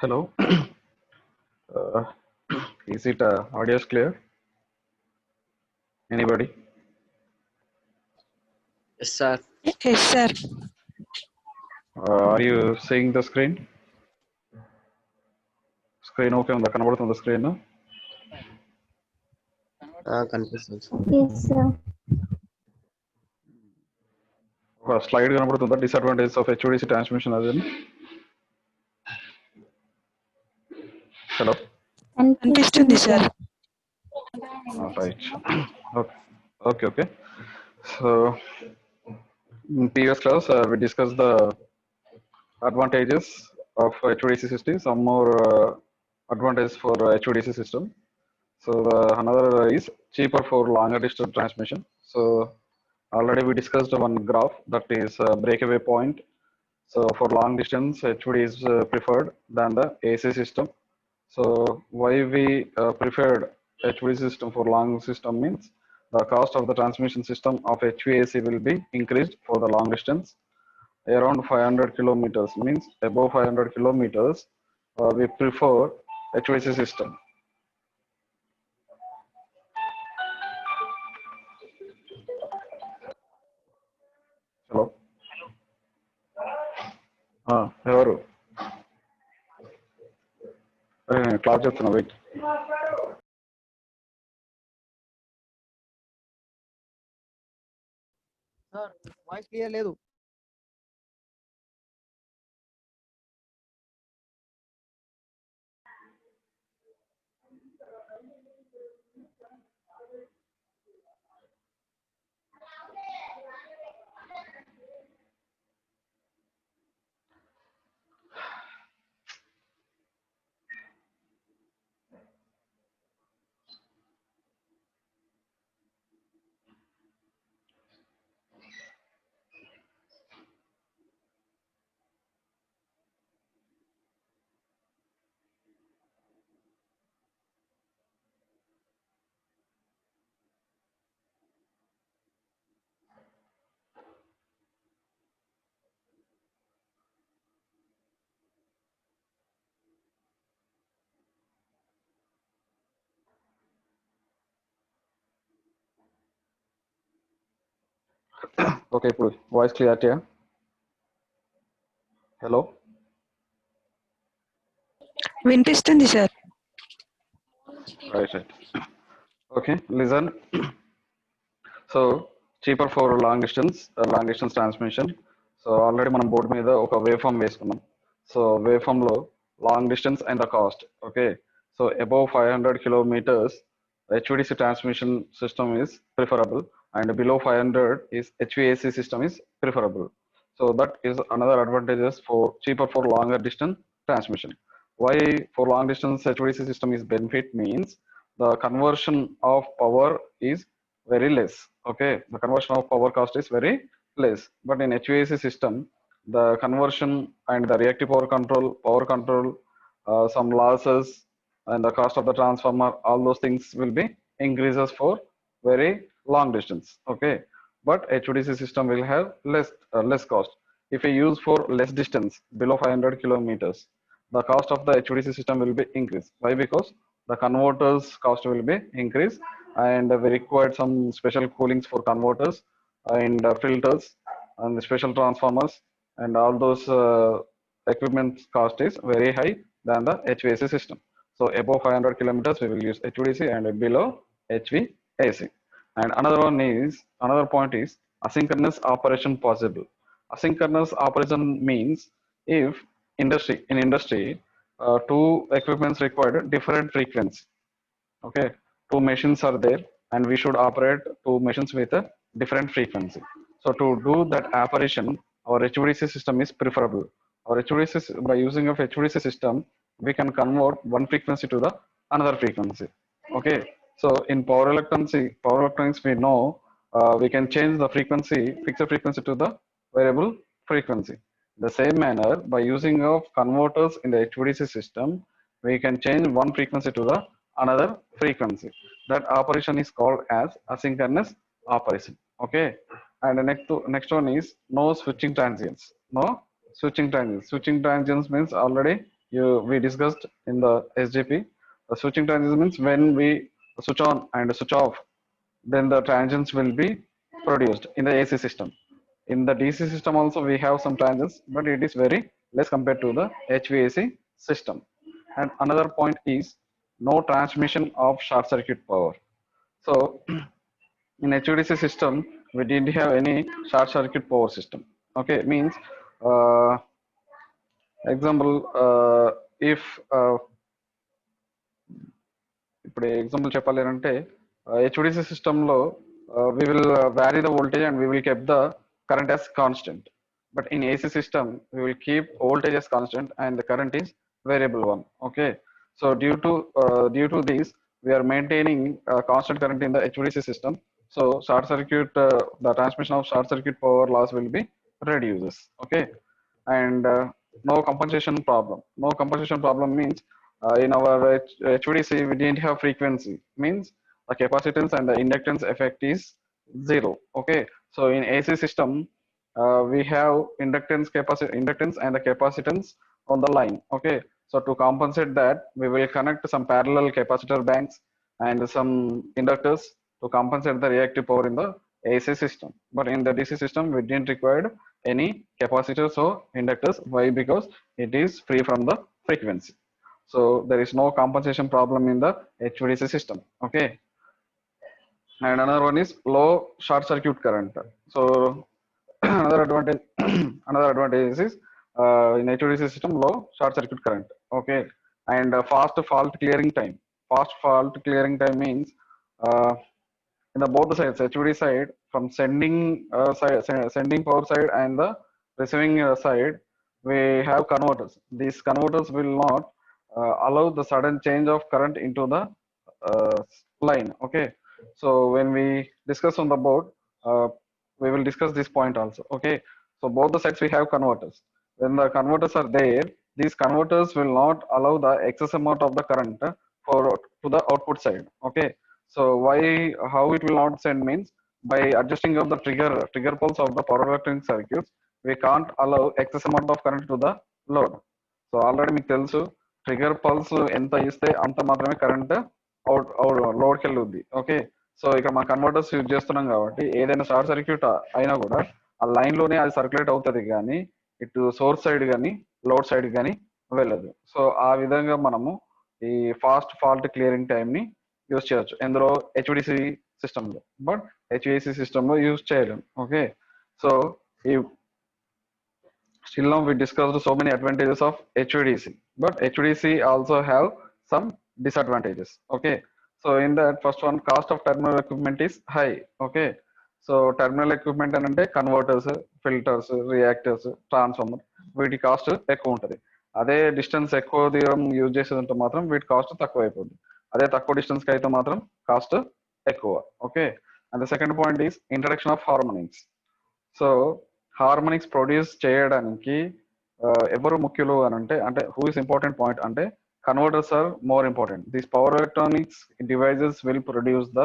Hello. Uh, is it audio is clear? Anybody? Yes, sir. Yes, sir. Are you seeing the screen? Screen okay on the కనబడుతుంది screen. కనిపిస్తుంది sir. Yes, sir. ఒక slide కనబడుతుందా disadvantages of HVDC transmission అది hello అనిపిస్తుంది sir. Right okay so in previous class we discussed the advantages of HVDC system, some more advantages for HVDC system. So another is cheaper for longer distance transmission. So already we discussed one graph that is breakaway point. So for long distance, HVD is preferred than the AC system. So why we preferred HVD system for long system means the cost of the transmission system of HVAC will be increased for the long distance. Around 500 kilometers means above 500 kilometers, we prefer HVAC system. Hello ఎవరు class చెప్తున్నా wait sir voice clear లేదు. Okay ఇప్పుడు voice క్లియారిటీయా hello వినిపిస్తుంది sir. Right okay listen so cheaper for long distance transmission so already మనం board మీద ఒక wave form వేసుకున్నాం so wave form లో long distance and the cost okay so above 500 kilometers HVDC transmission system is preferable and below 500 is HVAC system is preferable. So that is another advantages for cheaper for longer distance transmission. Why for long distance HVDC system is benefit means the conversion of power is very less. Okay, the conversion of power cost is very less. But in HVAC system, the conversion and the reactive power control, some losses, and the cost of the transformer, all those things will be increases for very long distance. Okay, but HVDC system will have less cost. If you use for less distance below 500 kilometers, the cost of the HVDC system will be increased. Why? Because the converters cost will be increased, and we required some special coolings for converters and filters and special transformers, and all those equipment cost is very high than the HVAC system. So above 500 kilometers, we will use HVDC and below HVAC. And another point is asynchronous operation possible. Asynchronous operation means if in industry, two equipments required different frequency. Okay, two machines are there, and we should operate two machines with a different frequency. So to do that operation, our HVDC system is preferable. Our by using of HVDC system, we can convert one frequency to the another frequency. Okay, so in power electronics, we know we can change the fixed frequency to the variable frequency. The same manner, by using of converters in the HVDC system, we can change one frequency to the another frequency. That operation is called as asynchronous operation. Okay, and the next one is no switching transients. No switching transients. Switching transients means already we discussed in the SGP. Switching transitions means when we switch on and switch off, then the transients will be produced in the AC system. In the DC system also we have some transients, but it is very less compared to the HVAC system. And another point is no transmission of short circuit power. So in HVDC system, we didn't have any short circuit power system. Okay, means uh, example, if ఇప్పుడు example చెప్పాలి అంటే HDC సిస్టంలో we will vary the voltage and we will keep the current as constant. But in AC system, we will keep voltage as constant and the current is variable one. Okay. So due to this, we are maintaining constant current in the HVDC system. So short circuit, the transmission of short circuit power loss will be reduces. Okay. And no compensation problem. No compensation problem means in our HVDC we didn't have frequency. Means the capacitance and the inductance effect is zero. Okay, so in AC system we have inductance and the capacitance on the line. Okay, so to compensate that, we will connect some parallel capacitor banks and some inductors to compensate the reactive power in the AC system. But in the DC system we didn't require any capacitors or inductors. Why? Because it is free from the frequency. So there is no compensation problem in the HVDC system. Okay. And another one is low short circuit current. So another advantage another advantage is in HVDC system low short circuit current. Okay. And fast fault clearing time. Fast fault clearing time means uh, in the both the sides, HVD side, from sending power side and the receiving side, we have converters. These converters will not allow the sudden change of current into the uh, line. Okay, so when we discuss on the board, we will discuss this point also. Okay, so both the sides we have converters. When the converters are there, these converters will not allow the excess amount of the current for to the output side. Okay, so how it will not send means by adjusting of the trigger pulse of the power electronic circuits, we can't allow excess amount of current to the load. So already మీకు తెలుసు trigger pulse ఎంత ఇస్తే అంత మాత్రమే current లోడ్కి వెళ్ళుద్ది. Okay, so ఇక మన converters use చేస్తున్నాం కాబట్టి ఏదైనా షార్ట్ సర్క్యూట్ అయినా కూడా ఆ లైన్ లోనే అది సర్క్యులేట్ అవుతుంది, కానీ ఇటు సోర్స్ సైడ్ కానీ లోడ్ సైడ్ కానీ వెళ్ళదు. సో ఆ విధంగా మనము ఈ ఫాస్ట్ ఫాల్ట్ క్లియరింగ్ టైం ని యూజ్ చేయొచ్చు ఎందులో హెచ్డిసి సిస్టమ్ లో, బట్ హెచ్విసి సిస్టమ్ లో యూజ్ చేయలేము. ఓకే, సో ఈ still now we discussed so many advantages of HVDC, but HVDC also have some disadvantages. Okay, so in that first one, cost of terminal equipment is high. Okay, so terminal equipment అంటే converters, filters, reactors, transformer, వీటి cost ఎక్కువ ఉంటుంది. అదే distance ఎక్కువ దూరం use చేసేదంటే మాత్రం వీటి cost తక్కువ అయిపోతుంది. అదే తక్కువ డిస్టెన్స్ కి అయితే మాత్రం కాస్ట్ ఎక్కువ. Okay, and the second point is introduction of harmonics. So harmonics produce చేయడానికి ఎవరు ముఖ్యులు అని అంటే హూ ఇస్ ఇంపార్టెంట్ పాయింట్ అంటే converters are more important. These power electronics devices will produce the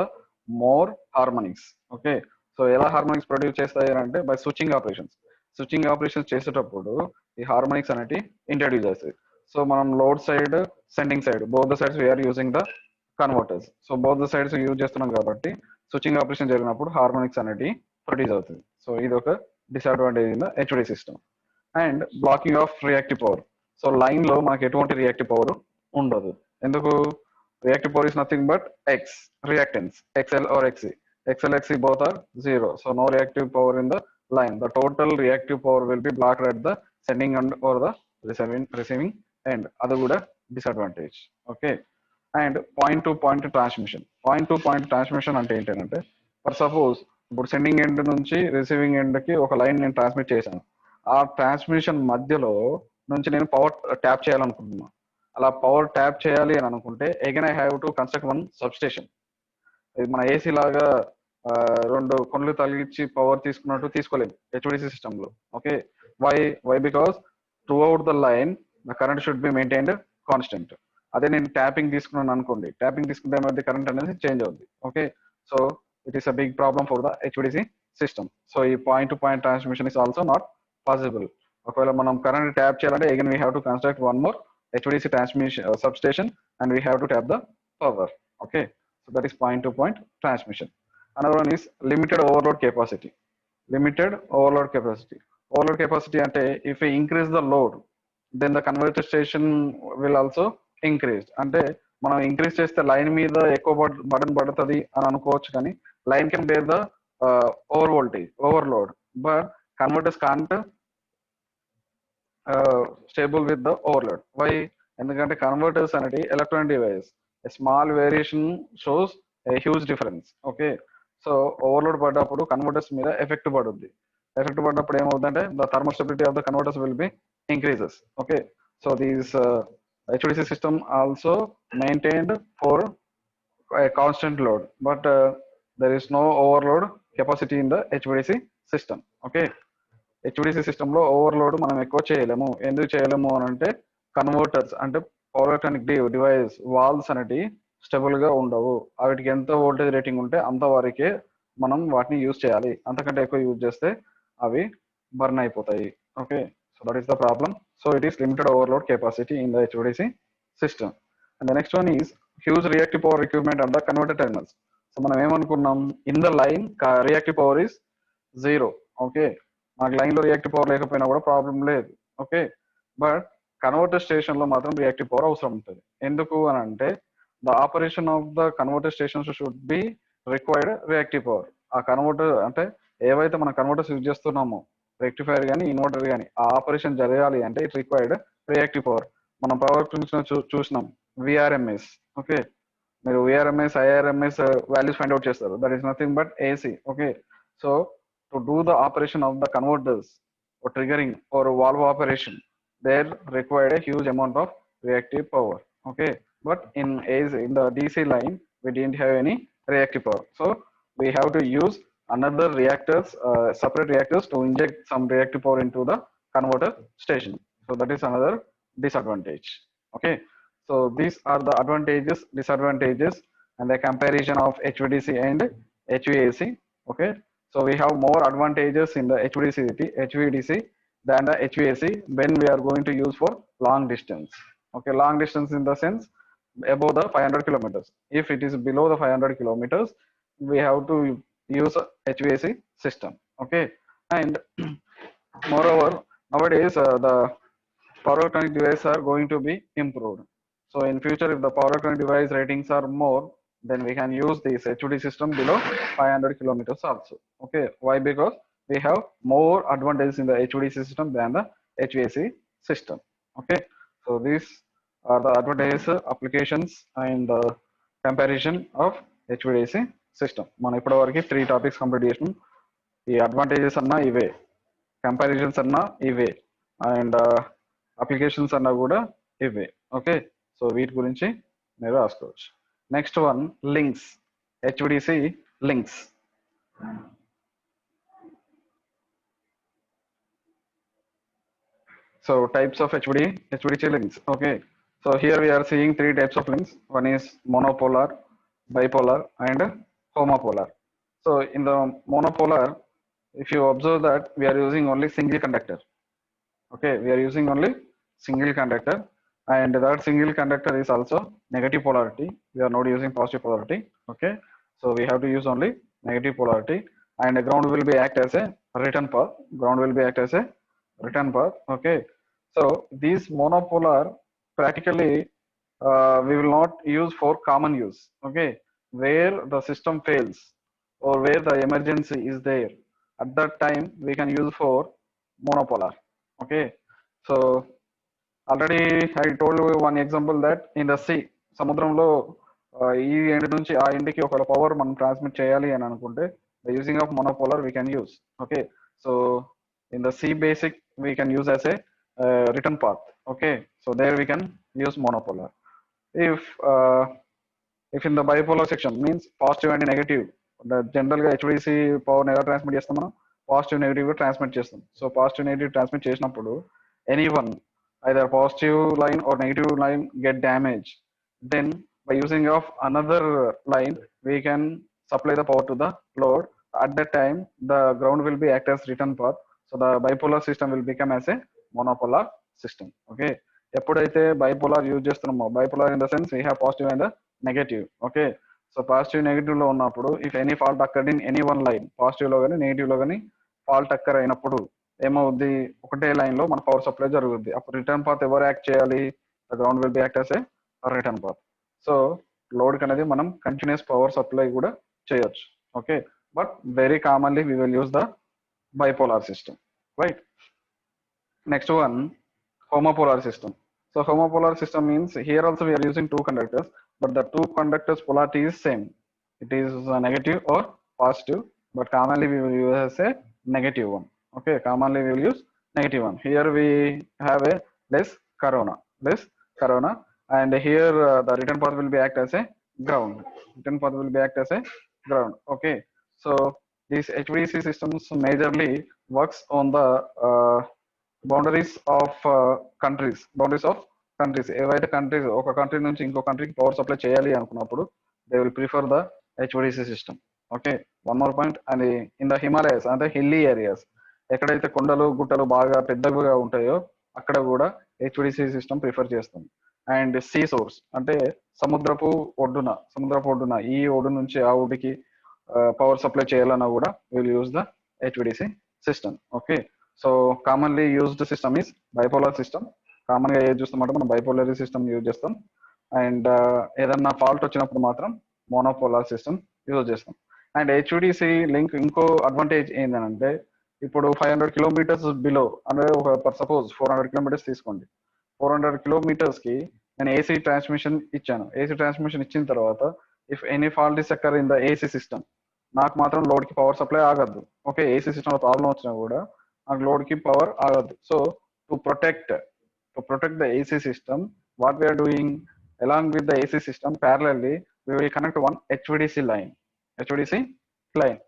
more harmonics. Okay, so ఎలా harmonics produce చేస్తాయి అంటే by switching operations. Switching operations చేసేటప్పుడు ఈ హార్మోనిక్స్ అనేవి ఇంట్రడ్యూస్ అవుతాయి. సో మనం load side, sending side, both the sides we are using the converters. So both the sides use చేస్తున్నాం కాబట్టి స్విచ్చింగ్ ఆపరేషన్ జరిగినప్పుడు హార్మోనిక్స్ అనేవి ప్రొడ్యూస్ అవుతుంది. సో ఇది ఒక disadvantage in the HD system. And blocking of reactive power. So line లో మనకి ఎటువంటి రియాక్టివ్ పవర్ ఉండదు. ఎందుకు? Reactive power is nothing but X reactance, XL or XC. XL, XC both are zero, so no reactive power in the line. The total reactive power will be blocked at the sending end or the receiving end. అది కూడా disadvantage. Okay, and point to point transmission. Point to point transmission అంటే ఏంటంటే, for suppose ఇప్పుడు sending end నుంచి receiving end కి ఒక line నేను transmit చేశాను. ఆ ట్రాన్స్మిషన్ మధ్యలో నుంచి నేను పవర్ ట్యాప్ చేయాలనుకుంటున్నాను. అలా పవర్ ట్యాప్ చేయాలి అని అనుకుంటే again I have to construct one substation. ఇది మన ఏసీ లాగా రెండు కొనలు తగిలిచ్చి పవర్ తీసుకున్నట్టు తీసుకోలేదు హెచ్డిసి సిస్టమ్ లో. Okay, why because throughout the line the current should be maintained constant. అదే నేను ట్యాపింగ్ తీసుకున్నాను అనుకోండి, ట్యాపింగ్ తీసుకుంటే ఏమైంది, కరెంట్ అనేది చేంజ్ అవుతుంది. Okay, so it is a big problem for the HDC system. So ఈ point to point transmission is also not possible. ఒకవేళ మనం కరెంట్ ట్యాప్ చేయాలంటే again we have to construct one more HVDC transmission substation, and we have to tap the power. Okay, so that is point to point transmission. Another one is limited overload capacity. Limited overload capacity. Overload capacity ante if we increase the load, then the converter station will also increase. అంటే మనం increase చేస్తే line మీద ఎక్కువ button పడుతుంది అని అనుకోవచ్చు, కానీ line can bear the overload, but converters can't stable with the overload. Why? ఎందుకంటే కన్వర్టర్స్ అనేది electronic device, small variation shows a huge difference. Okay, so overload పడ్డప్పుడు కన్వర్టర్స్ మీద ఎఫెక్ట్ పడుద్ది. ఎఫెక్ట్ పడ్డప్పుడు ఏమవుతుందంటే the thermal stability of the converters will be increases. Okay, so these HVDC system also maintained for a constant load, but there is no overload capacity in the HVDC system. Okay, HVDC system లో overload మనం ఎక్కువ చేయలేము. ఎందుకు చేయలేము అని అంటే converters అంటే power electronic device walls అనేవి స్టెబుల్ గా ఉండవు. వాటికి ఎంత వోల్టేజ్ రేటింగ్ ఉంటే అంత వరకే మనం వాటిని యూజ్ చేయాలి. అంతకంటే ఎక్కువ యూజ్ చేస్తే అవి బర్న్ అయిపోతాయి. Okay, so that is the problem. So it is limited overload capacity in the HVDC system. And the next one is huge reactive power requirement at the converter terminals. So మనం ఏమనుకున్నాం, in the line reactive power is 0. Okay, మాకు line లో reactive power లేకపోయినా కూడా problem లేదు. Okay, but converter station లో మాత్రం reactive power అవసరం ఉంటుంది. ఎందుకు అని అంటే the operation of the converter stations should be required reactive power. ఆ కన్వర్టర్ అంటే ఏవైతే మనం కన్వర్టర్స్ యూజ్ చేస్తున్నామో రెక్టిఫైర్ కానీ ఇన్వర్టర్ కానీ ఆ ఆపరేషన్ జరగాలి అంటే ఇట్ రిక్వైర్డ్ రియాక్టివ్ పవర్. మనం పవర్ చూసినాం విఆర్ఎంఎస్. ఓకే, మీరు VRMS IRMS values find out చేస్తారు. That is nothing but AC. Okay, so to do the operation of the converters or triggering or valve operation, there required a huge amount of reactive power. Okay, but in the DC line we didn't have any reactive power, so we have to use another reactors, separate reactors to inject some reactive power into the converter station. So that is another disadvantage. Okay, so these are the advantages, disadvantages, and the comparison of HVDC and HVAC. Okay, so we have more advantages in the HVDC than the HVAC when we are going to use for long distance. Okay, long distance in the sense above the 500 kilometers. If it is below the 500 kilometers, we have to use a HVAC system. Okay, and moreover nowadays the power electronic devices are going to be improved. So in future, if the power electronic device ratings are more, then we can use this HVDC system below 500 kilometers also. Okay, why? Because we have more advantages in the HVDC system than the HVAC system. Okay, so these are the advantages, applications, and the comparison of HVDC system. మనం ఇప్పటివరకు 3 topics complete చేసినాం. ఈ advantages అన్నా ఇవే, comparisons అన్నా ఇవే, and applications అన్నా కూడా ఇవే. ఓకే, సో వీటి గురించి మీరు రాసుకోవచ్చు. Next one, links, HVDC links. So types of HVDC links. Okay, so here we are seeing 3 types of links. One is monopolar, bipolar, and homopolar. So in the monopolar, if you observe that we are using only single conductor. Okay, we are using only single conductor, and that single conductor is also negative polarity. We are not using positive polarity. Okay, so we have to use only negative polarity, and the ground will be act as a return path. Ground will be act as a return path. Okay, so these monopolar practically we will not use for common use. Okay, where the system fails or where the emergency is there, at that time we can use for monopolar. Okay, so already I told you one example that in the sea, సముద్రంలో ఈ end నుంచి ఆ ఎండ్కి ఒక power మనం transmit చేయాలి అని అనుకుంటే the using of monopolar we can use. Okay, so in the sea basic we can use as a return path. Okay, so there we can use monopolar. If in the bipolar section means positive and negative, the general గా HVDC power ఎలా transmit చేస్తాం, మనం positive negative transmit చేస్తాం. So positive negative transmit చేసినప్పుడు any one either positive line or negative line get damaged, then by using of another line we can supply the power to the load. At that time the ground will be act as return path, so the bipolar system will become as a monopolar system. Okay, ఎప్పుడైతే bipolar use చేస్తున్నామో, bipolar in the sense we have positive and negative. Okay, so positive negative లో ఉన్నప్పుడు if any fault అక్కర్ in any one line, positive లో కానీ negative లో కానీ fault అక్కర్ అయినప్పుడు ఏమవుద్ది, ఒకటే లైన్ లో మన పవర్ సప్లై జరుగుద్ది. అప్పుడు రిటర్న్ పాత్ ఎవరు యాక్ట్ చేయాలి? The ground will be act as a return path. So load అనేది మనం కంటిన్యూస్ పవర్ సప్లై కూడా చేయొచ్చు. Okay, but very commonly we will use the bipolar system, right? Next one, homopolar system. So homopolar system means here also we are using two conductors, but the two conductors polarity is same. It is negative or positive, but commonly we will use as a negative one. Okay, commonly we will use negative one. Here we have a less corona, and here the return path will be act as a ground. Return path will be act as a ground. Okay, so these HVDC systems majorly works on the boundaries of countries. ఏవైతే countries ఒక country నుంచి ఇంకో కంట్రీకి power supply చేయాలి అనుకున్నప్పుడు they will prefer the HVDC system. Okay, one more point, అది in the Himalayas అంటే hilly areas, ఎక్కడైతే కొండలు గుట్టలు బాగా పెద్దగా ఉంటాయో అక్కడ కూడా హెచ్విడిసి సిస్టమ్ ప్రిఫర్ చేస్తాం. అండ్ సీ సోర్స్ అంటే సముద్రపు ఒడ్డున ఈ ఒడ్డు నుంచి ఆ ఒడ్డుకి పవర్ సప్లై చేయాలన్నా కూడా will use the HVDC system. Okay, so commonly used system is bipolar system. Common గా ఏది చూస్తామంటే మనం బైపోలర్ సిస్టమ్ యూజ్ చేస్తాం. అండ్ ఏదన్నా ఫాల్ట్ వచ్చినప్పుడు మాత్రం మోనోపోలార్ సిస్టమ్ యూజ్ చేస్తాం. అండ్ హెచ్విడిసి లింక్ ఇంకో అడ్వాంటేజ్ ఏంటంటే, ఇప్పుడు 500 కిలోమీటర్స్ బిలో అంటే ఒక సపోజ్ 400 కిలోమీటర్స్ తీసుకోండి. 400 కిలోమీటర్స్ కి నేను ఏసీ ట్రాన్స్మిషన్ ఇచ్చాను. ఏసీ ట్రాన్స్మిషన్ ఇచ్చిన తర్వాత if any fault is occur in the AC system, నాకు మాత్రం లోడ్ కి పవర్ సప్లై ఆగద్దు. ఓకే, ఏసీ సిస్టమ్ లో ప్రాబ్లం వచ్చినా కూడా నాకు లోడ్ కి పవర్ ఆగద్దు. So to protect the AC system, what we're doing along with the AC system parallelly we will connect one HVDC line.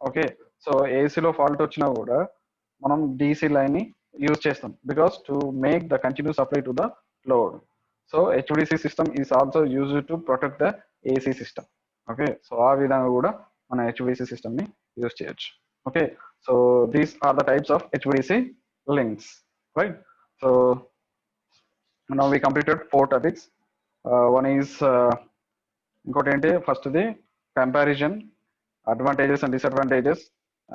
Okay, so AC లో fault వచ్చినా కూడా మనం DC లైన్ ని యూజ్ చేస్తాం because to make the continuous supply to the load. So HVDC system is also use to protect the AC system. Okay, so ఆ విధంగా కూడా మన HVDC సిస్టమ్ ని యూజ్ చేయొచ్చు. Okay, so these are the types of HVDC links, right? So now we completed 4 topics. One is ఇంకోటి ఏంటి, first the comparison, advantages and disadvantages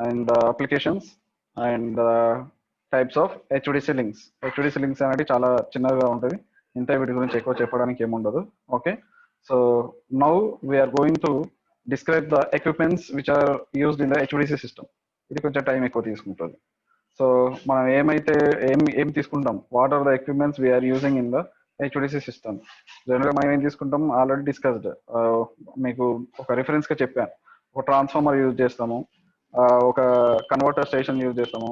and applications and types of HVDC links. HVDC links అనేది చాలా చిన్నగా ఉంటుంది, ఇంత వీటి గురించి ఎక్కువ చెప్పడానికి ఏముండదు. Okay, so now we are going to describe the equipments which are used in the HVDC system. ఇది కొంచెం టైం ఎక్కువ తీసుకుంటుంది. సో మనం ఏం తీసుకుంటాం, what are the equipments we are using in the HVDC system. జనరల్గా మనం ఏం తీసుకుంటాం, ఆల్రెడీ డిస్కస్డ్, మీకు ఒక రిఫరెన్స్ గా చెప్పాను. ఒక ట్రాన్స్ఫార్మర్ యూజ్ చేస్తాము, ఒక కన్వర్టర్ స్టేషన్ యూజ్ చేస్తాము,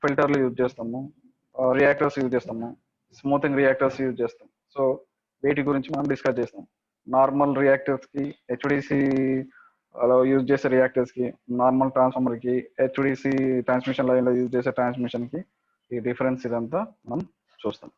ఫిల్టర్లు యూజ్ చేస్తాము, రియాక్టర్స్ యూజ్ చేస్తాము, స్మూతింగ్ రియాక్టర్స్ యూజ్ చేస్తాం. సో వీటి గురించి మనం డిస్కస్ చేస్తాం. నార్మల్ రియాక్టర్స్ కి, హెచ్విడిసి అలా యూజ్ చేసే రియాక్టర్స్ కి, నార్మల్ ట్రాన్స్ఫార్మర్ కి, హెచ్విడిసి ట్రాన్స్మిషన్ లైన్ లో యూజ్ చేసే ట్రాన్స్మిషన్ కి ఈ డిఫరెన్స్ ఇదంతా మనం చూస్తాం.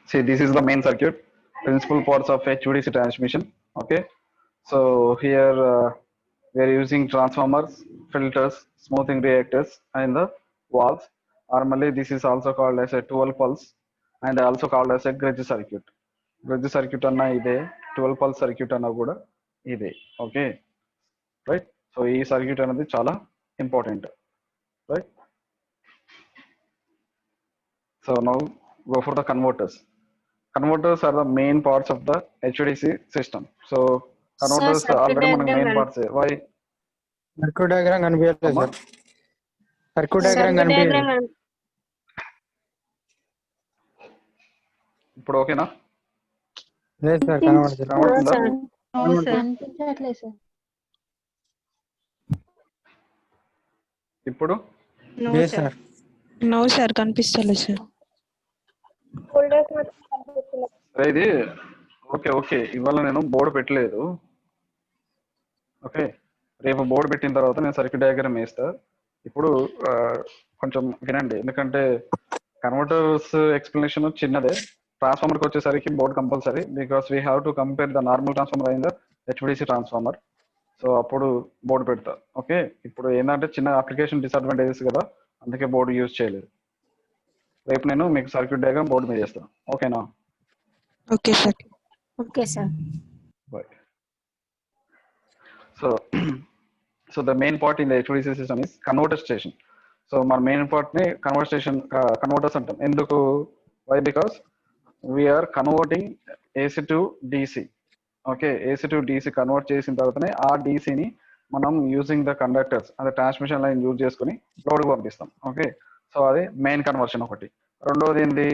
See, this is the main circuit, principal parts of HVDC transmission. Okay, so here we are using transformers, filters, smoothing reactors, and the valves. Normally, this is also called as a 12 pulse and also called as a grudge circuit. Grudge circuit anna ide, 12 pulse circuit anna kuda ide. Okay, right? So ee circuit anadi chala important, right? So now go for the converters. Converters are the main parts of the HVDC system. So converters already మన main parts. Why? Circuit diagram కనిపించలేదు అమ్మా? Sir. Circuit diagram కనిపించలేదు. ఇప్పుడు ఓకేనా? లేదు sir, కనబడలేదు. కనబడుతుందా? కనిపించట్లేదు సార్. ఇప్పుడు లేదు సార్. నో సార్, కనిపిస్తలేదు సార్. ఫోల్డర్స్ మాత్రం కనిపిస్తున్నాయి. ఇది ఓకే ఓకే, ఇవాళ నేను బోర్డు పెట్టలేదు. ఓకే, రేపు బోర్డు పెట్టిన తర్వాత నేను సర్క్యూట్ డయాగ్రామ్ వేస్తా. ఇప్పుడు కొంచెం వినండి, ఎందుకంటే కన్వర్టర్స్ ఎక్స్ప్లెనేషన్ చిన్నదే. ట్రాన్స్ఫార్మర్కి వచ్చేసరికి board compulsory, because we have to compare the normal transformer అయిన హెచ్విడిసి ట్రాన్స్ఫార్మర్. సో అప్పుడు బోర్డు పెడతా. ఓకే, ఇప్పుడు ఏంటంటే చిన్న అప్లికేషన్ డిసడ్వాంటేజెస్ కదా, అందుకే బోర్డు యూజ్ చేయలేదు. రేపు నేను మీకు సర్క్యూట్ డయాగ్రామ్ బోర్డు మీద చేస్తాను. ఓకేనా? Okay sir. Okay sir. Right. So the main part in the HVDC system is converter station. So our main part ne converter station converters antam. Enduku? Why? Because we are converting AC to DC. Okay, AC to DC convert చేసిన తర్వాతనే ఆ DC ని మనం using the conductors అంటే transmission line use చేసుకుని లోడ్కి పంపిస్తాం. Okay, so అది మెయిన్ కన్వర్షన్ ఒకటి. రెండోది ఏంటి?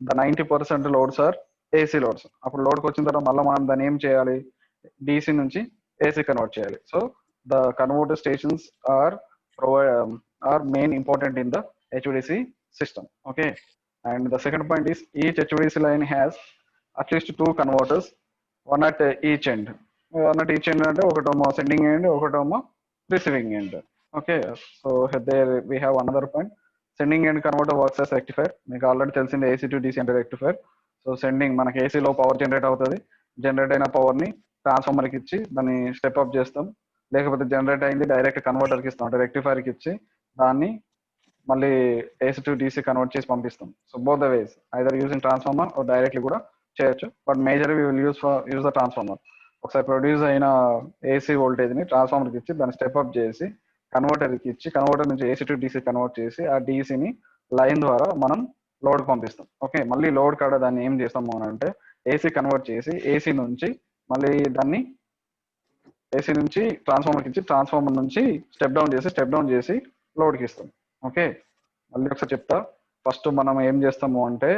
The 90% loads are AC loads. అప్పుడు లోడ్కి వచ్చిన తర్వాత మళ్ళీ మనం దాన్ని ఏం చేయాలి? DC నుంచి AC కన్వర్ట్ చేయాలి. So the converter stations are main important in the HVDC system. Okay, and the second point is each HVDC line has at least 2 converters, one at each end. One at each end ante okatomo sending end, okatomo receiving end. Okay, so there we have another point. Sending end converter works as rectifier. Meeku already telisinde AC to DC ante rectifier. So sending మనకి AC లో power generate అవుతుంది. Generate అయిన power ని ట్రాన్స్ఫార్మర్కి ఇచ్చి దాన్ని step up చేస్తాం, లేకపోతే generate అయింది డైరెక్ట్ కన్వర్టర్కి ఇస్తాం అంటే రెక్టిఫైర్కి ఇచ్చి దాన్ని మళ్ళీ AC to DC కన్వర్ట్ చేసి పంపిస్తాం. So both the ways, either using transformer or directly కూడా చేయొచ్చు, but majorly we will use the transformer. ఒకసారి ప్రొడ్యూస్ అయిన AC వోల్టేజ్ని ట్రాన్స్ఫార్మర్కి ఇచ్చి దాన్ని స్టెప్ అప్ చేసి కన్వర్టర్కి ఇచ్చి కన్వర్టర్ నుంచి AC to DC కన్వర్ట్ చేసి ఆ DCని లైన్ ద్వారా మనం లోడ్ పంపిస్తాం. ఓకే, మళ్ళీ లోడ్ కాడ దాన్ని ఏం చేస్తాము అని అంటే AC కన్వర్ట్ చేసి AC నుంచి మళ్ళీ దాన్ని AC నుంచి ట్రాన్స్ఫార్మర్కి ఇచ్చి ట్రాన్స్ఫార్మర్ నుంచి స్టెప్ డౌన్ చేసి లోడ్కి ఇస్తాం. ఓకే, మళ్ళీ ఒకసారి చెప్తా. ఫస్ట్ మనం ఏం చేస్తాము అంటే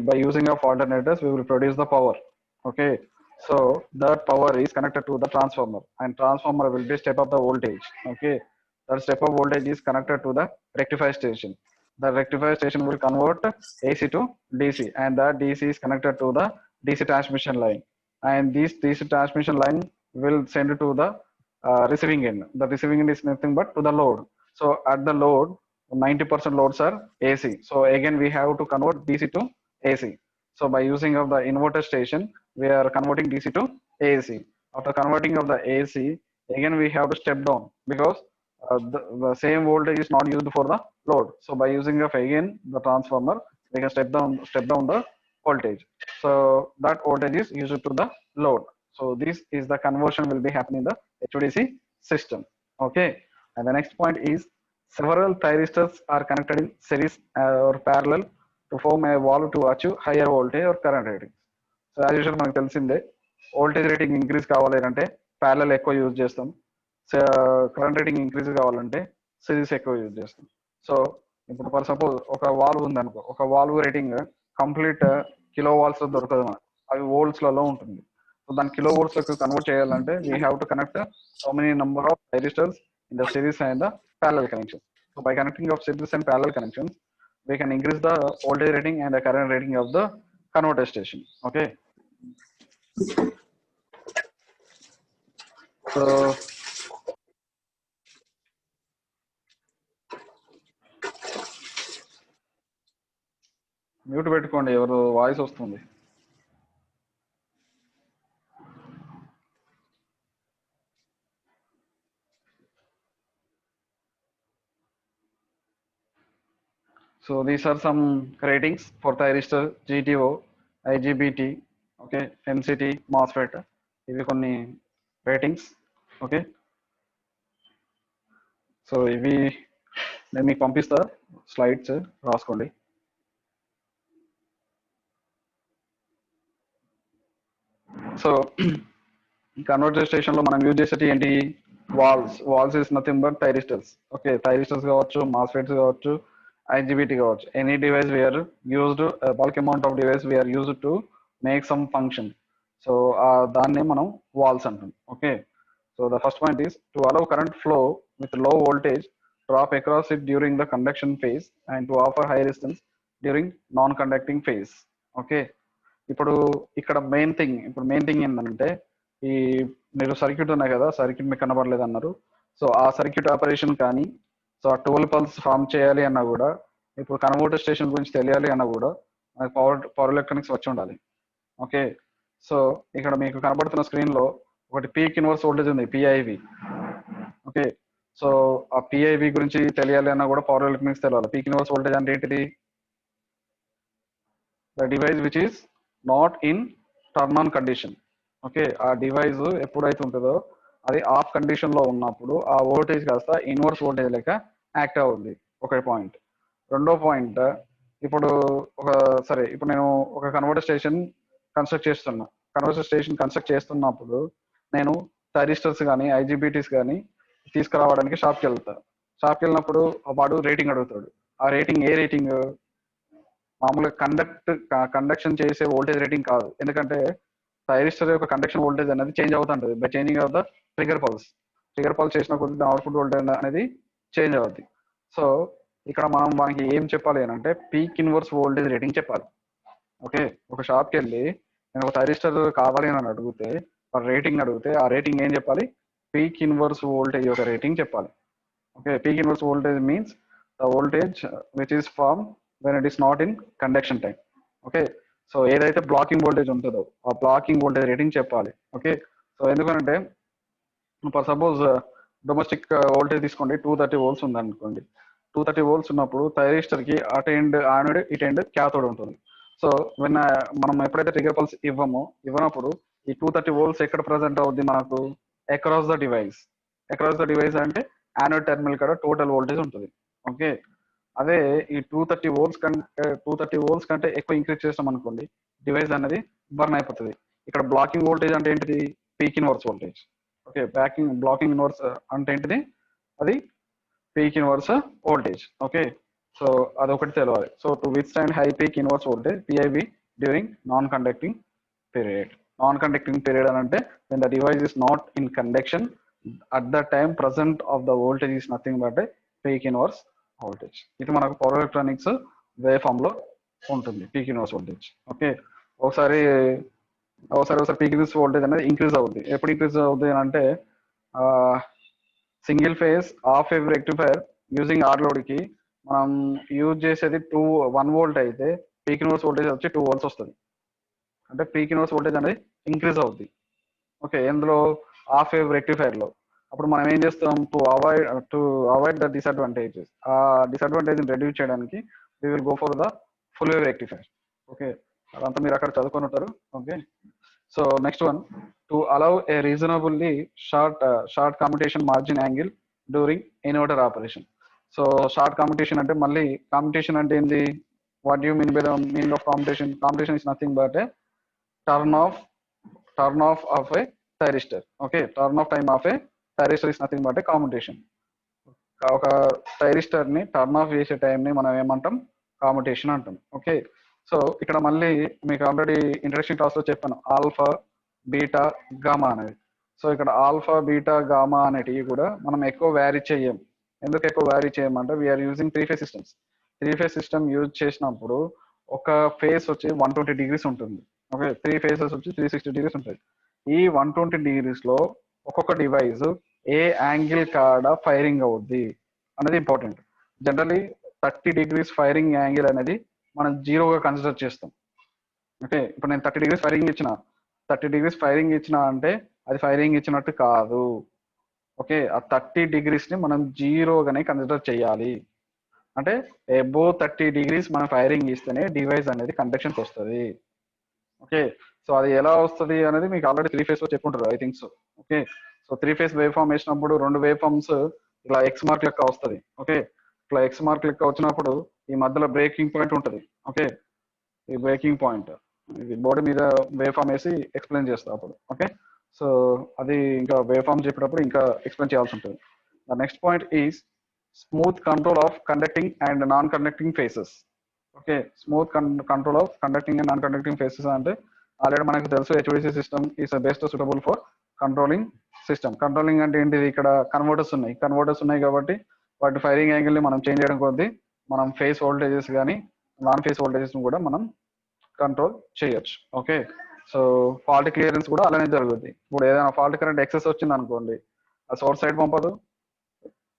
by using of alternators we will produce the power. Okay, so that power is connected to the transformer and transformer will be step up the voltage. Okay, that step up voltage is connected to the rectifier station. The rectifier station will convert AC to DC and that DC is connected to the DC transmission line, and this DC transmission line will send to the receiving end. The receiving end is nothing but to the load. So at the load 90% loads are AC, so again we have to convert DC to AC. So by using of the inverter station we are converting DC to AC. After converting of the AC, again we have to step down because the same voltage is not used for the load. So by using of again the transformer we can step down the voltage, so that voltage is used to the load. So this is the conversion will be happening in the HVDC system. Okay, and the next point is several thyristors are connected in series or parallel to form a valve to achieve higher voltage or current rating. So as usual మనకు తెలిసిందే, voltage rating increase కావాలి అంటే parallel ఎక్కువ use చేస్తాం, current rating increase కావాలంటే series ఎక్కువ use చేస్తాం. So ఇప్పుడు ఫర్ సపోజ్ ఒక వాల్వ్ ఉంది అనుకో, ఒక valve rating complete kilo volts దొరకదు మనకు, అవి వోల్ట్స్లలో ఉంటుంది. సో దాన్ని కిలో వోల్ట్స్ లోకి కన్వర్ట్ చేయాలంటే we have to connect so many number of thyristors in the series and the parallel connections. So by connecting of series and parallel connections we can increase the voltage rating and the current rating of the converter station. Okay, so mute పెట్టుకోండి, ఎవరు voice వస్తుంది. So these are some ratings for thyristor, GTO, IGBT, okay, NCT, MOSFET. ఇవి కొన్ని ratings. Okay, so ఇవి నేను మీకు పంపిస్తా, slides రాసుకోండి. సో కన్వర్టర్ స్టేషన్ లో మనం యూజ్ చేసేది ఏంటి? Valves is nothing but thyristors. Okay, thyristors కావచ్చు, మాస్ఫెట్స్ కావచ్చు, IGBT కావచ్చు, any device we are used, bulk amount of device we are used to make some function. So దాన్నే మనం వాల్స్ అంటాం. Okay, so the first point is to allow current flow with low voltage drop across it during the conduction phase and to offer high resistance during non-conducting phase. Okay, ఇప్పుడు ఇక్కడ main thing ఏంటంటే ఈ మీరు circuit ఉన్నాయి కదా, circuit మీకు కనబడలేదు అన్నారు. సో ఆ సర్క్యూట్ ఆపరేషన్ కానీ, సో ఆ 12 పల్స్ ఫామ్ చేయాలి అన్నా కూడా, ఇప్పుడు కన్వర్టర్ స్టేషన్ గురించి తెలియాలి అన్నా కూడా మనకి పవర్ ఎలక్ట్రానిక్స్ వచ్చి ఉండాలి. ఓకే, సో ఇక్కడ మీకు కనబడుతున్న స్క్రీన్ లో ఒకటి పీక్ ఇన్వర్స్ వోల్టేజ్ ఉంది, పిఐవి. ఓకే, సో ఆ పిఐవి గురించి తెలియాలి అన్నా కూడా పవర్ ఎలక్ట్రానిక్స్ తెలియాలి. పీక్ ఇన్వర్స్ వోల్టేజ్ అంటే ఏంటిది? The device which is not in turn on condition. Okay, ఆ డివైస్ ఎప్పుడైతే ఉంటుందో అది ఆఫ్ కండిషన్ లో ఉన్నప్పుడు ఆ వోల్టేజ్ కాస్త ఇన్వర్స్ వోల్టేజ్ లెక్క యాక్ట్ అవుతుంది. ఒక పాయింట్. రెండో పాయింట్, ఇప్పుడు ఇప్పుడు నేను ఒక కన్వర్టర్ స్టేషన్ కన్స్ట్రక్ట్ చేస్తున్నప్పుడు నేను థైరిస్టర్స్ కానీ ఐజీబీటీస్ కానీ తీసుకురావడానికి షాప్కి వెళ్ళినప్పుడు వాడు రేటింగ్ అడుగుతాడు. ఆ రేటింగ్ ఏ రేటింగ్? మామూలుగా కండక్షన్ చేసే వోల్టేజ్ రేటింగ్ కాదు. ఎందుకంటే థైరిస్టర్ యొక్క కండక్షన్ వోల్టేజ్ అనేది చేంజ్ అవుతుంటుంది by changing of the trigger pulse చేసిన కొద్ది అవుట్పుట్ వోల్టేజ్ అనేది చేంజ్ అవుద్ది. సో ఇక్కడ మనం మనకి ఏం చెప్పాలి అని అంటే పీక్ ఇన్వర్స్ వోల్టేజ్ రేటింగ్ చెప్పాలి. ఓకే, ఒక షాప్కి వెళ్ళి నేను ఒక థైరిస్టర్ కావాలి అని అడిగితే రేటింగ్ అడిగితే ఆ రేటింగ్ ఏం చెప్పాలి? పీక్ ఇన్వర్స్ వోల్టేజ్ యొక్క రేటింగ్ చెప్పాలి. Okay, peak inverse voltage means the voltage which is form when it is not in conduction time. Okay, so ఏదైతే బ్లాకింగ్ వోల్టేజ్ ఉంటుందో ఆ బ్లాకింగ్ వోల్టేజ్ రేటింగ్ చెప్పాలి. ఓకే, సో ఎందుకంటే for suppose domestic voltage తీసుకోండి, 230 volts ఉంది అనుకోండి. 230 volts ఉన్నప్పుడు thyristor కి అటు ఎండ్ యానోడ్ ఇటు ఎండ్ క్యాథోడ్ ఉంటుంది. సో మనం ఎప్పుడైతే ట్రిగర్ పల్స్ ఇవ్వనప్పుడు ఈ 230 volts ఎక్కడ ప్రజెంట్ అవుద్ది మనకు? అక్రాస్ ద డివైస్ అంటే యానోడ్ టెర్మినల్ కాడ టోటల్ వోల్టేజ్ ఉంటుంది. ఓకే, అదే ఈ 230 volts కంటే ఎక్కువ ఇంక్రీజ్ చేస్తాం అనుకోండి, డివైస్ అనేది బర్న్ అయిపోతుంది. ఇక్కడ బ్లాకింగ్ వోల్టేజ్ అంటే ఏంటిది? Peak inverse voltage. Okay, blocking inverse అంటే ఏంటిది? అది peak inverse voltage. Okay, so అదొకటి తెలియాలి. So to withstand high peak inverse voltage PIV during non conducting period అని అంటే when the device is not in conduction, at that time present of the voltage is nothing but a peak inverse voltage. ఇది మనకు power electronics wave form లో ఉంటుంది, peak inverse voltage. Okay, ఒకసారి peak inverse voltage అనేది increase అవుతుంది. ఎప్పుడు increase అవుతుంది అని అంటే single phase half wave rectifier using R load కి మనం యూజ్ చేసేది 1 volt అయితే పీక్ ఇన్వర్స్ వోల్టేజ్ వచ్చి 2 volts వస్తుంది. అంటే పీక్ ఇన్వర్స్ వోల్టేజ్ అనేది ఇంక్రీజ్ అవుద్ది. ఓకే, ఎందులో? హాఫ్ వేవ్ రెక్టిఫైర్ లో. అప్పుడు మనం ఏం చేస్తాం? టు అవాయిడ్ ద డిసడ్వాంటేజెస్, ఆ డిసడ్వాంటేజ్ రెడ్యూస్ చేయడానికి we will go for the full wave rectifier. Okay, అదంతా మీరు అక్కడ చదువుకొని ఉంటారు. Okay, so next one, to allow a reasonably short commutation margin angle during inverter operation. So short commutation అంటే మళ్ళీ commutation అంటే ఏంది? What you mean by the meaning of competition? Competition is nothing but A turn off of a thyristor. Okay, turn off time of a thyristor is nothing but a commutation. ఒక thyristor ని turn off చేసే time ని మనం ఏమంటాం? Commutation అంటాం. Okay, so ఇక్కడ మళ్ళీ మీకు ఆల్రెడీ ఇంట్రడక్షన్ క్లాస్ లో చెప్పాను ఆల్ఫా బీటా గామా అనేది. సో ఇక్కడ ఆల్ఫా బీటా గామా అనేటివి కూడా మనం ఎక్కువ వ్యారీ చేయం. ఎందుకు ఎక్కువ వ్యారీ చేయమంటే we are using 3-phase systems. 3-phase system use చేసినప్పుడు ఒక ఫేస్ వచ్చి 120 degrees ఉంటుంది. ఓకే, 3 phases వచ్చి 360 degrees ఉంటాయి. ఈ 120 degrees లో ఒక్కొక్క డివైస్ ఏ యాంగిల్ కాడ ఫైరింగ్ అవుద్ది అనేది important. Generally 30 degrees firing angle అనేది మనం జీరోగా కన్సిడర్ చేస్తాం. ఓకే, ఇప్పుడు నేను 30 degrees ఫైరింగ్ ఇచ్చిన అంటే అది ఫైరింగ్ ఇచ్చినట్టు కాదు. ఓకే, ఆ 30 degrees ని మనం జీరోగానే కన్సిడర్ చేయాలి. అంటే అబోవ్ 30 degrees మనం ఫైరింగ్ ఇస్తేనే డివైస్ అనేది కండక్షన్కి వస్తుంది. ఓకే, సో అది ఎలా వస్తుంది అనేది మీకు ఆల్రెడీ 3-phase లో చెప్పుంటారు, I think so. Okay, so 3-phase wave form వేసినప్పుడు 2 వేవ్ ఫామ్స్ ఇలా ఎక్స్ మార్క్ లెక్క వస్తుంది. ఓకే, ఇట్లా ఎక్స్ మార్క్ లెక్క వచ్చినప్పుడు ఈ మధ్యలో బ్రేకింగ్ పాయింట్ ఉంటుంది. ఓకే, ఈ బ్రేకింగ్ పాయింట్ ఇది బోర్డు మీద వేవ్ ఫామ్ వేసి ఎక్స్ప్లెయిన్ చేస్తా అప్పుడు. ఓకే, సో అది ఇంకా వేవ్ ఫామ్ చెప్పేటప్పుడు ఇంకా ఎక్స్ప్లెయిన్ చేయాల్సి ఉంటుంది. The next point is smooth control of conducting and non conducting faces. Okay, smooth control of conducting and non conducting faces అంటే ఆల్రెడీ మనకు తెలుసు HVDC system is best suitable for controlling system. Controlling అంటే ఏంటిది? ఇక్కడ converters ఉన్నాయి కాబట్టి వాటి firing angle ని మనం చేంజ్ చేయడం కొద్దీ మనం ఫేస్ వోల్టేజెస్ కానీ నాన్ ఫేస్ వోల్టేజెస్ కూడా మనం కంట్రోల్ చేయొచ్చు. ఓకే, సో ఫాల్ట్ క్లియరెన్స్ కూడా అలానే జరుగుతుంది. ఇప్పుడు ఏదైనా ఫాల్ట్ కరెంట్ ఎక్సెస్ వచ్చింది అనుకోండి, ఆ సోర్స్ సైడ్ పంపదు,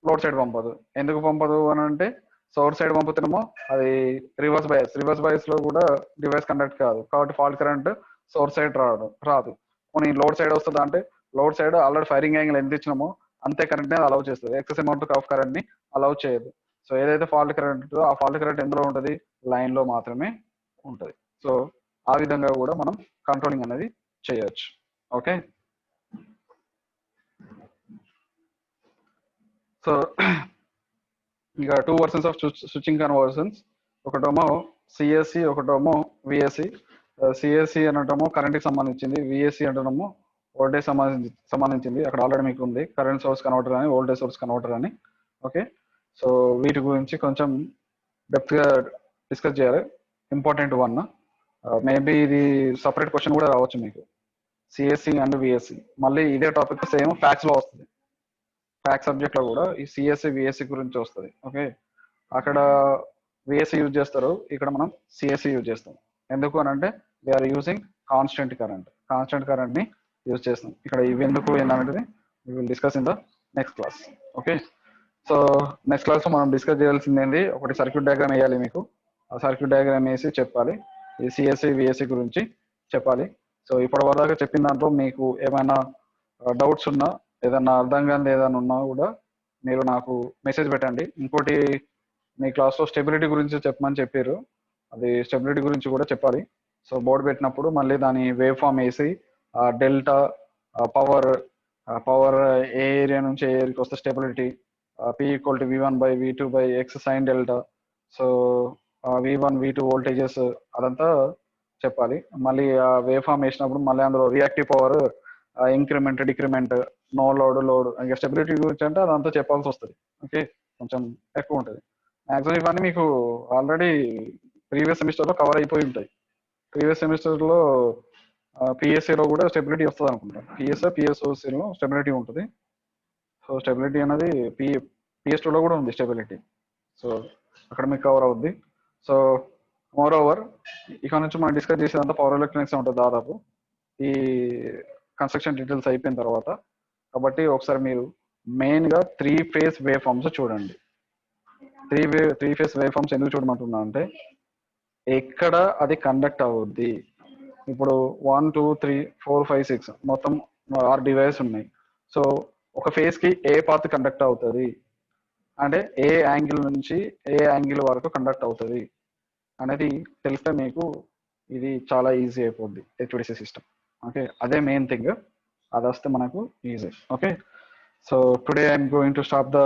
లోడ్ సైడ్ పంపదు. ఎందుకు పంపదు అని అంటే సోర్స్ సైడ్ పంపుతున్నామో అది రివర్స్ బయాస్ లో కూడా డివైస్ కండక్ట్ కాదు, కాబట్టి ఫాల్ట్ కరెంట్ సోర్స్ సైడ్ రాదు. కొన్ని లోడ్ సైడ్ వస్తుందా అంటే load side already firing angle ఎంత ఇచ్చినామో అంతే కరెంట్ ని అలౌ చేస్తుంది, ఎక్సెస్ అమౌంట్ ఆఫ్ కరెంట్ ని అలౌ చేయదు. సో ఏదైతే ఫాల్ట్ కరెంట్ ఆ ఫాల్ట్ కరెంట్ ఎందులో ఉంటుంది, లైన్ లో మాత్రమే ఉంటుంది. సో ఆ విధంగా కూడా మనం కంట్రోలింగ్ అనేది చేయొచ్చు. ఓకే, సో ఇంకా 2 వర్షన్స్ ఆఫ్ స్విచ్చింగ్ కన్వర్షన్స్, ఒకటేమో సిఎస్సి, ఒకటేమో విఎస్సి. సిఎస్సి అనటమో కరెంట్కి సంబంధించింది, విఎస్సి అంటేమో వోల్టేజ్ సంబంధించింది. అక్కడ ఆల్రెడీ మీకు ఉంది కరెంట్ సోర్స్ కన్వర్టర్ అని, వోల్టేజ్ సోర్స్ కన్వర్టర్ అని. ఓకే, సో వీటి గురించి కొంచెం డెప్త్గా డిస్కస్ చేయాలి. ఇంపార్టెంట్ వన్, మేబీ ఇది సపరేట్ క్వశ్చన్ కూడా రావచ్చు మీకు, సిఎస్సి అండ్ విఎస్సి. మళ్ళీ ఇదే టాపిక్ సేమ్ ఫ్యాక్స్ లో వస్తుంది, ఫ్యాక్స్ సబ్జెక్ట్ లో కూడా ఈ సిఎస్సి విఎస్సి గురించి వస్తుంది. ఓకే, అక్కడ విఎస్సి యూజ్ చేస్తారు, ఇక్కడ మనం సిఎస్సి యూజ్ చేస్తాం. ఎందుకు అని అంటే వీఆర్ యూజింగ్ కాన్స్టెంట్ కరెంట్ ని యూజ్ చేస్తాం. ఇక్కడ ఇవి ఎందుకు ఏంటనేది we will discuss in the next class. Okay, so next class లో మనం డిస్కస్ చేయాల్సింది ఏంటి, ఒకటి సర్క్యూట్ డయాగ్రామ్ వేయాలి మీకు, ఆ సర్క్యూట్ డయాగ్రామ్ వేసి చెప్పాలి, ఈ సిఎస్సి విఎస్సి గురించి చెప్పాలి. సో ఇప్పటి వరకు చెప్పిన దాంట్లో మీకు ఏమైనా డౌట్స్ ఉన్నా, ఏదన్నా అర్థం కాని ఏదైనా ఉన్నా కూడా మీరు నాకు మెసేజ్ పెట్టండి. ఇంకోటి మీ క్లాస్లో స్టెబిలిటీ గురించి చెప్పమని చెప్పారు, అది స్టెబిలిటీ గురించి కూడా చెప్పాలి. సో బోర్డు పెట్టినప్పుడు మళ్ళీ దాని వేవ్ ఫామ్ వేసి డెల్టా పవర్ ఏ ఏరియా నుంచి ఏ ఏరియాకి వస్తే stability, P = V1/V2/X sin delta, so V1 V2 voltages అదంతా చెప్పాలి. మళ్ళీ ఆ వేవ్ ఫామ్ వేసినప్పుడు మళ్ళీ అందులో reactive power, increment decrement, no load ఇంకా స్టెబిలిటీ గురించి అంటే అదంతా చెప్పాల్సి వస్తుంది. ఓకే, కొంచెం ఎక్కువ ఉంటుంది. మ్యాక్సిమం ఇవన్నీ మీకు ఆల్రెడీ ప్రీవియస్ సెమిస్టర్లో కవర్ అయిపోయి ఉంటాయి. ప్రీవియస్ సెమిస్టర్లో పిఎస్సిలో కూడా స్టెబిలిటీ వస్తుంది అనుకుంటా, పిఎస్ఓసిలో స్టెబిలిటీ ఉంటుంది. సో స్టెబిలిటీ అనేది PS2లో కూడా ఉంది స్టెబిలిటీ, సో అక్కడ మీకు కవర్ అవుద్ది. సో మోర్ ఓవర్ ఇక నుంచి మనం డిస్కస్ చేసేదంతా పవర్ ఎలక్ట్రానిక్స్ ఉంటుంది దాదాపు ఈ కన్స్ట్రక్షన్ డీటెయిల్స్ అయిపోయిన తర్వాత. కాబట్టి ఒకసారి మీరు మెయిన్గా 3 phase వేవ్ ఫార్మ్స్ చూడండి. 3 phase వేవ్ ఫార్మ్స్ ఎందుకు చూడమంటున్నా అంటే ఎక్కడ అది కండక్ట్ అవుద్ది. ఇప్పుడు 1 2 3 4 5 6 మొత్తం 6 డివైస్ ఉన్నాయి. సో ఒక ఫేజ్ కి ఏ పాత్ కండక్ట్ అవుతుంది అంటే ఏ యాంగిల్ నుంచి ఏ యాంగిల్ వరకు కండక్ట్ అవుతుంది అనేది తెలిస్తే మీకు ఇది చాలా ఈజీ అయిపోద్ది HVDC సిస్టమ్. ఓకే, అదే మెయిన్ థింగ్, అది వస్తే మనకు easy. Okay, so today I'm going to stop the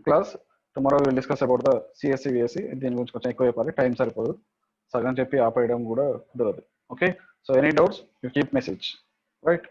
class. Tomorrow will discuss about the CSC VSC. దీని గురించి కొంచెం ఎక్కువ చెప్పాలి, టైం సరిపోదు, సగం చెప్పి ఆపేయడం కూడా కుదరదు. Okay, so any doubts you keep message, right?